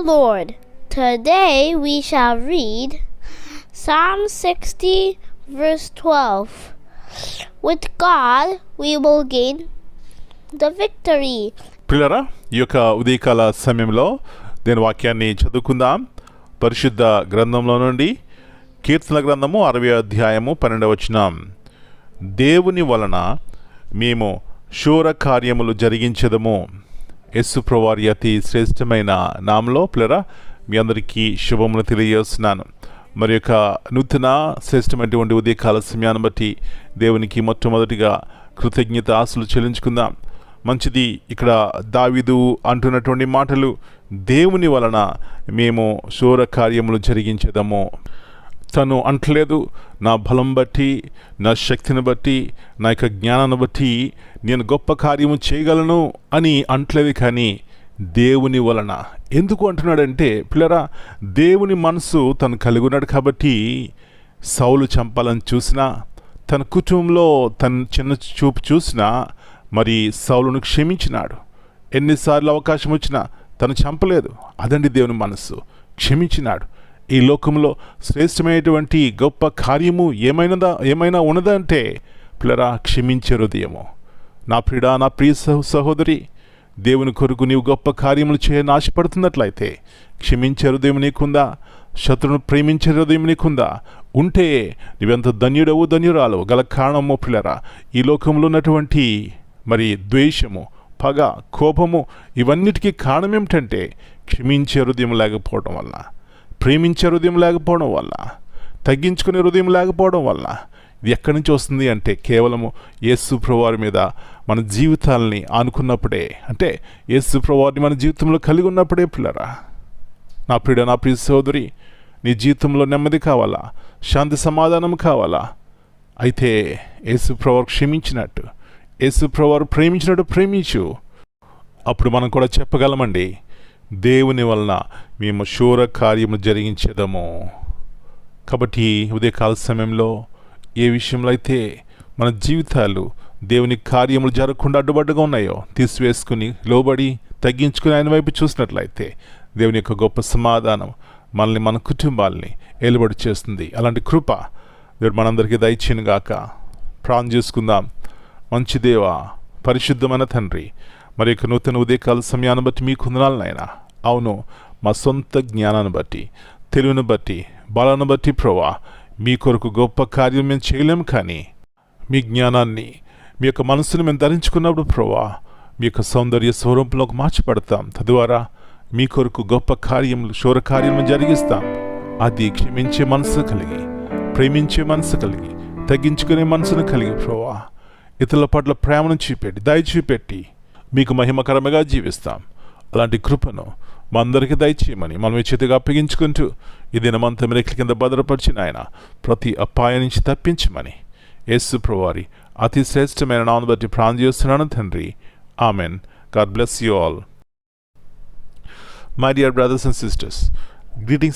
Lord. Today we shall read Psalm 60 verse 12. With God we will gain the victory. పిల్లరా, ఈ యొక్క ఉదయకాల సమయంలో నేను వాక్యాన్ని చదువుకుందాం. పరిశుద్ధ గ్రంథంలో నుండి కీర్తన గ్రంథము 60వ అధ్యాయము 12వ వచనం. దేవుని వలన మేము శూర కార్యములు జరిగించెదము. యేసు ప్రభువారి అతి శ్రేష్టమైన నామములో పిల్లరా మీ అందరికీ శుభములు తెలియజేస్తున్నాను. మరి యొక్క నూతన శ్రేష్టమైనటువంటి ఉదయకాల సమయాన్ని బట్టి దేవునికి మొట్టమొదటిగా కృతజ్ఞత ఆశలు చెల్లించుకుందాం. మంచిది. ఇక్కడ దావీదు అంటున్నటువంటి మాటలు, దేవుని వలన మేము శూర కార్యములు జరిగించేదము. తను అంటలేదు నా బలం బట్టి, నా శక్తిని బట్టి, నా యొక్క జ్ఞానాన్ని బట్టి నేను గొప్ప కార్యము చేయగలను అని అంటలేదు. కానీ దేవుని వలన ఎందుకు అంటున్నాడంటే పిల్లరా, దేవుని మనసు తను కలిగి ఉన్నాడు కాబట్టి సౌలు చంపాలని చూసినా, తన కుటుంబంలో తన చిన్న చూపు చూసినా మరి సౌలును క్షమించినాడు. ఎన్నిసార్లు అవకాశం వచ్చినా తను చంపలేదు. అదండి దేవుని మనస్సు, క్షమించినాడు. ఈ లోకంలో శ్రేష్టమైనటువంటి గొప్ప కార్యము ఏమైనా ఉన్నదంటే పిల్లరా క్షమించే హృదయము. నా ప్రియ సహోదరి, దేవుని కొరకు నీవు గొప్ప కార్యములు చేయని ఆశపడుతున్నట్లయితే క్షమించే హృదయం నీకుందా? శత్రువును ప్రేమించే హృదయం నీకుందా? ఉంటే నువ్వెంత ధన్యుడవు ధన్యురాలు. గల కారణము పిల్లరా, ఈ లోకంలో ఉన్నటువంటి మరి ద్వేషము, పగ, కోపము ఇవన్నిటికీ కారణం ఏమిటంటే క్షమించే హృదయం లేకపోవడం వల్ల, ప్రేమించే హృదయం లేకపోవడం వల్ల, తగ్గించుకునే హృదయం లేకపోవడం వల్ల. ఇది ఎక్కడి నుంచి వస్తుంది అంటే కేవలము యేసు ప్రభువారి మీద మన జీవితాలని ఆనుకున్నప్పుడే, అంటే యేసు ప్రభువారిని మన జీవితంలో కలిగి ఉన్నప్పుడే పిల్లరా. నా ప్రియ సోదరి, నీ జీవితంలో నెమ్మది కావాలా, శాంతి సమాధానం కావాలా? అయితే యేసు ప్రభువారు క్షమించినట్టు, యేసు ప్రభువారు ప్రేమించినట్టు ప్రేమించు. అప్పుడు మనం కూడా చెప్పగలమండి, దేవుని వలన మేము శూర కార్యము జరిగించేదము. కాబట్టి ఉదయకాల సమయంలో ఏ విషయంలో అయితే మన జీవితాలు దేవుని కార్యములు జరగకుండా అడ్డుబడ్డగా ఉన్నాయో తీసివేసుకుని లోబడి తగ్గించుకుని ఆయన వైపు చూసినట్లయితే దేవుని యొక్క గొప్ప సమాధానం మనల్ని, మన కుటుంబాలని ఏలుబడి చేస్తుంది. అలాంటి కృప దేవుడు మనందరికీ దయచేయను గాక. ప్రార్థన చేసుకుందాం. మంచి దేవా, పరిశుద్ధమైన తండ్రి, మరి యొక్క నూతన ఉదయకాల సమయాన్ని బట్టి మీకు వందనాలు నాయనా. అవును, మా సొంత జ్ఞానాన్ని బట్టి, తెలివిని బట్టి, బలాన్ని బట్టి ప్రభువా మీ కొరకు గొప్ప కార్యం మేము చేయలేము. కానీ మీ జ్ఞానాన్ని, మీ యొక్క మనసును మేము ధరించుకున్నప్పుడు ప్రభువా మీ యొక్క సౌందర్య స్వరూపంలోకి మార్చిపడతాం. తద్వారా మీ కొరకు గొప్ప కార్యములు, శూర కార్యములు జరిగిస్తాం. అది క్షమించే మనసు కలిగి, ప్రేమించే మనసు కలిగి, తగ్గించుకునే మనసును కలిగి ప్రభువా ఇతరుల పట్ల ప్రేమను చూపెట్టి, దయ చూపెట్టి మీకు మహిమకరముగా జీవిస్తాం. అలాంటి కృపను మా అందరికీ దయచేయమని మనం చేతిగా అప్పగించుకుంటూ ఈ దినమంతా రెక్కల కింద భద్రపరిచిన ఆయన ప్రతి అపాయం నుంచి తప్పించమని యేసు ప్రభువారి అతి శ్రేష్టమైన నామమును బట్టి ప్రార్థన చేస్తున్నాను తండ్రి. Amen. God bless you all. My dear brothers and sisters, greetings.